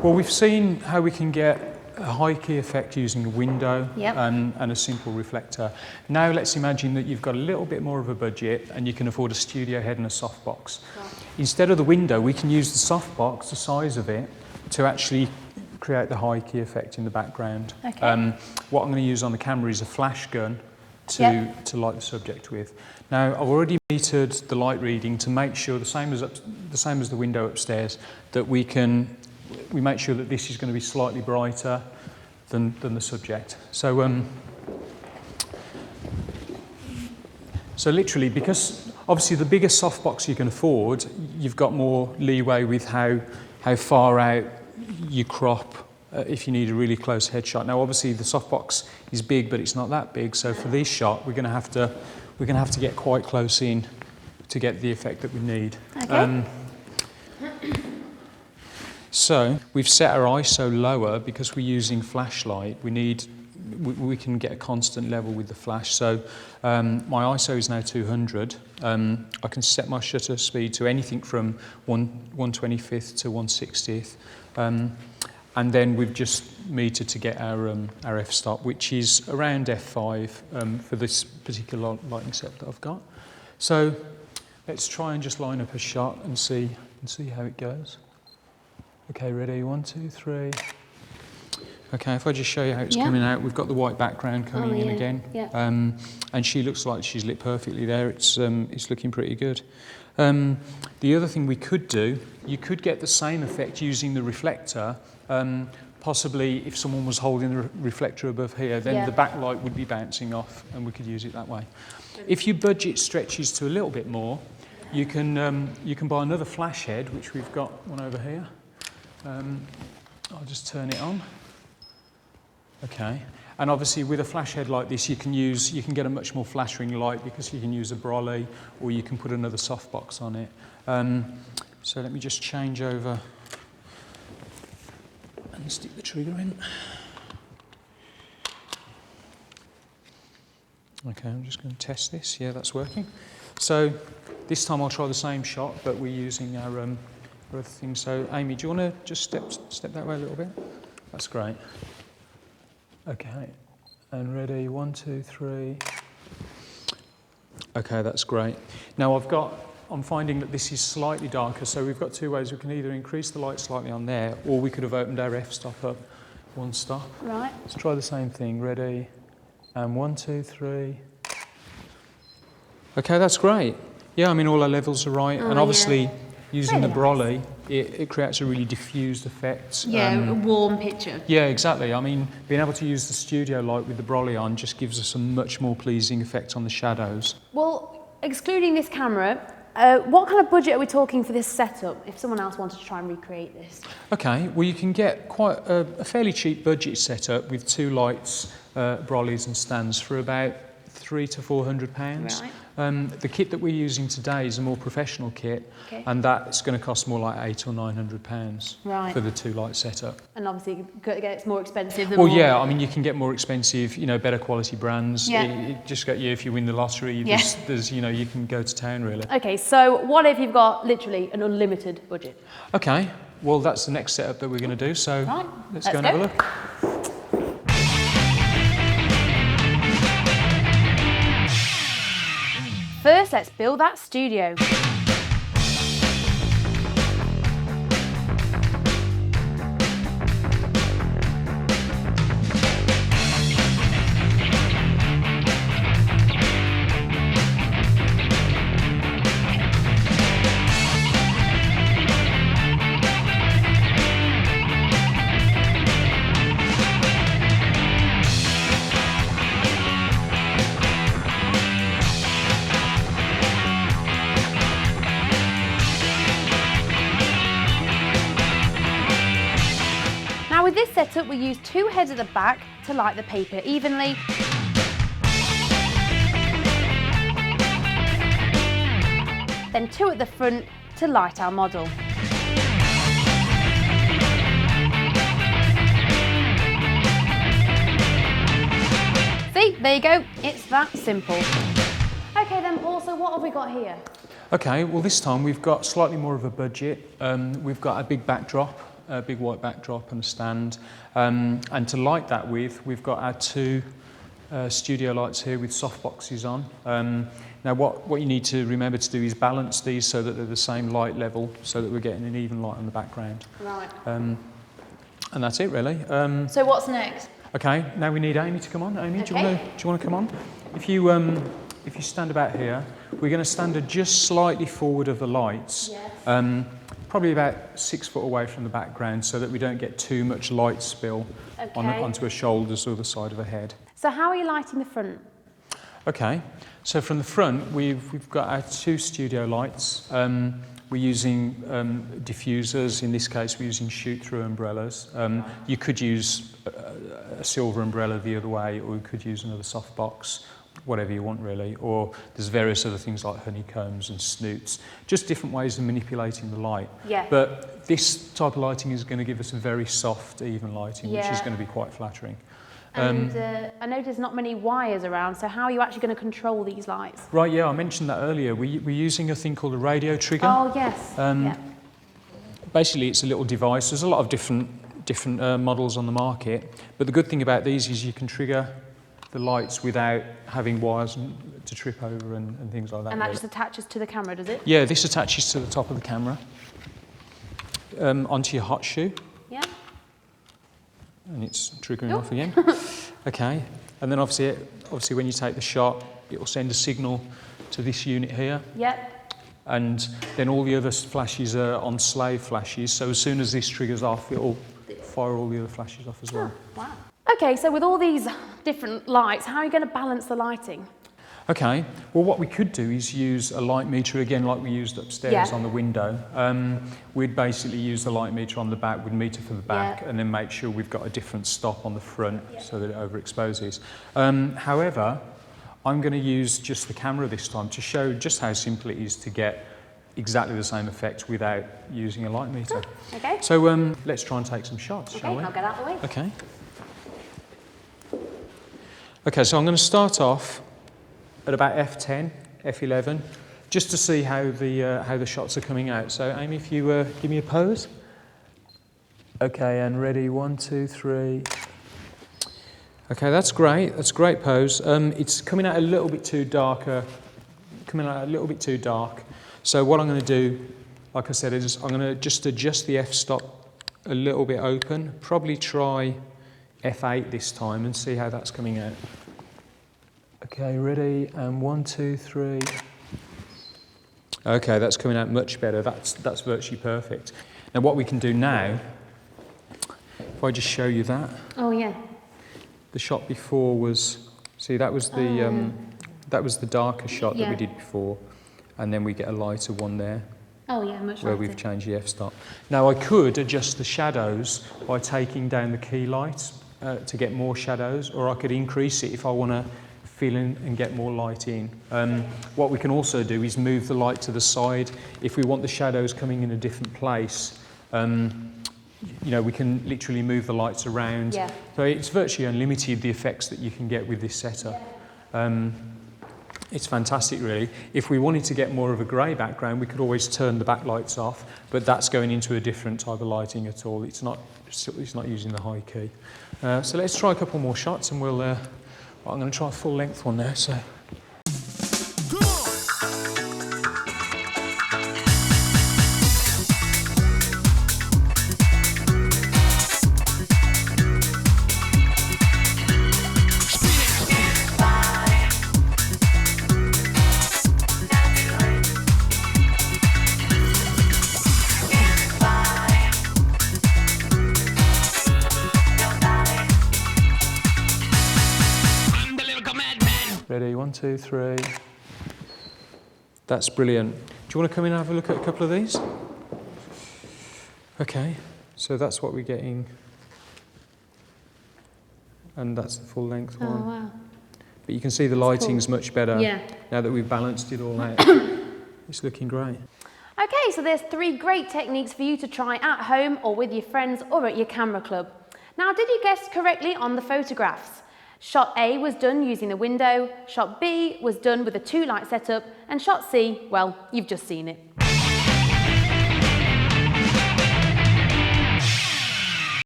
Well, we've seen how we can get a high key effect using a window and a simple reflector. Now let's imagine that you've got a little bit more of a budget and you can afford a studio head and a softbox. Right. Instead of the window, we can use the softbox, the size of it, to actually create the high key effect in the background. Okay. What I'm going to use on the camera is a flash gun to light the subject with. Now I've already metered the light reading to make sure, the same as the window upstairs, that we make sure that this is going to be slightly brighter than the subject. So literally, because obviously the bigger softbox you can afford, you've got more leeway with how far out you crop if you need a really close headshot. Now obviously the softbox is big, but it's not that big. So for this shot, we're going to have to get quite close in to get the effect that we need. Okay. So we've set our ISO lower because we're using flashlight. We can get a constant level with the flash. So my ISO is now 200. I can set my shutter speed to anything from 1/25th to 1/60th. And then we've just metered to get our f-stop, which is around f5 for this particular lighting setup that I've got. So let's try and just line up a shot and see how it goes. Okay, ready? 1, 2, 3. Okay, if I just show you how it's coming out, we've got the white background coming in again. Yeah. And she looks like she's lit perfectly there. It's looking pretty good. The other thing we could do, you could get the same effect using the reflector. Possibly if someone was holding the reflector above here, then the backlight would be bouncing off and we could use it that way. If your budget stretches to a little bit more, you can buy another flash head, which we've got one over here. I'll just turn it on. Okay, and obviously with a flash head like this, you can get a much more flashing light because you can use a brolly or you can put another softbox on it. So let me just change over and stick the trigger in. Okay, I'm just going to test this. Yeah, that's working. So this time I'll try the same shot, but we're using our other thing. So Amy, do you want to just step that way a little bit? That's great. Okay, and ready, 1, 2, 3. Okay, that's great. Now I'm finding that this is slightly darker, so we've got two ways. We can either increase the light slightly on there, or we could have opened our f-stop up one stop. Right. Let's try the same thing. Ready, and 1, 2, 3. Okay, that's great. Yeah, I mean, all our levels are right, and obviously using the brolly, it creates a really diffused effect. Yeah, a warm picture. Yeah, exactly. I mean, being able to use the studio light with the brolly on just gives us a much more pleasing effect on the shadows. Well, excluding this camera, what kind of budget are we talking for this setup if someone else wanted to try and recreate this? Okay, well, you can get quite a fairly cheap budget setup with 2 lights, brollies and stands for about £300 to £400. Right. The kit that we're using today is a more professional kit, and that's going to cost more like £800 or £900 for the 2 light setup. And obviously it gets more expensive. I mean, you can get more expensive, better quality brands. Yeah. It just got you if you win the lottery. There's you can go to town really. Okay, so what if you've got literally an unlimited budget? Okay, well that's the next setup that we're going to do. So let's go and have a look. First, let's build that studio. Now with this setup, we use 2 heads at the back to light the paper evenly. Then 2 at the front to light our model. See, there you go, it's that simple. Okay then Paul, so what have we got here? Okay, well this time we've got slightly more of a budget. We've got a big backdrop. a big white backdrop and a stand. And to light that with, we've got our two studio lights here with soft boxes on. Now what you need to remember to do is balance these so that they're the same light level, so that we're getting an even light on the background. Right. And that's it really. So what's next? Okay, now we need Amy to come on. Amy, Okay. do you want to come on? If you stand about here, we're going to stand her just slightly forward of the lights. Yes. Probably about 6 foot away from the background, so that we don't get too much light spill onto her shoulders or the side of her head. So how are you lighting the front? Okay, so from the front we've got our two studio lights. We're using diffusers. In this case, we're using shoot-through umbrellas. You could use a silver umbrella the other way, or you could use another soft box, whatever you want really. Or there's various other things like honeycombs and snoots, just different ways of manipulating the light. Yeah. But this type of lighting is going to give us a very soft, even lighting, which is going to be quite flattering. And I know there's not many wires around, so how are you actually going to control these lights? Right, yeah, I mentioned that earlier. We're using a thing called a radio trigger. Oh, yes. Yeah. Basically, it's a little device. There's a lot of different models on the market, but the good thing about these is you can trigger the lights without having wires to trip over and things like that. And that just attaches to the camera, does it? Yeah, this attaches to the top of the camera, onto your hot shoe. Yeah. And it's triggering off again. Okay, and then obviously when you take the shot, it will send a signal to this unit here. Yep. And then all the other flashes are on slave flashes, so as soon as this triggers off, it'll fire all the other flashes off as well. Oh, wow. Okay, so with all these different lights, how are you going to balance the lighting? Okay, well what we could do is use a light meter again like we used upstairs on the window. We'd basically use the light meter on the back, we'd meter for the back, and then make sure we've got a different stop on the front so that it overexposes. However, I'm going to use just the camera this time to show just how simple it is to get exactly the same effect without using a light meter. Okay. So let's try and take some shots, shall we? I'll get out of the way. Okay. Okay, so I'm going to start off at about f10, f11, just to see how the shots are coming out. So Amy, if you give me a pose. Okay, and ready, 1, 2, 3. Okay, that's great. That's a great pose. It's coming out a little bit too dark. So what I'm going to do, like I said, is I'm going to just adjust the f-stop a little bit open. Probably try f8 this time and see how that's coming out. Okay, ready, and 1, 2, 3. Okay, that's coming out much better. That's virtually perfect. Now what we can do now, if I just show you that. Oh yeah. The shot before was, see, that was the darker shot that we did before, and then we get a lighter one there. Oh yeah, much where lighter. we've changed the f-stop. Now I could adjust the shadows by taking down the key light to get more shadows, or I could increase it if I want to fill in and get more light in. What we can also do is move the light to the side. If we want the shadows coming in a different place, you know, we can literally move the lights around. Yeah. So it's virtually unlimited, the effects that you can get with this setup. It's fantastic, really. If we wanted to get more of a grey background, we could always turn the backlights off, but that's going into a different type of lighting at all. It's not using the high key. So let's try a couple more shots, and we'll. I'm going to try a full length one now. So. Ready, 1, 2, 3. That's brilliant. Do you want to come in and have a look at a couple of these? Okay, so that's what we're getting. And that's the full length one. Oh wow. But you can see the lighting's much better now that we've balanced it all out. It's looking great. Okay, so there's 3 great techniques for you to try at home or with your friends or at your camera club. Now, did you guess correctly on the photographs? Shot A was done using the window, shot B was done with a 2-light setup, and shot C, well, you've just seen it.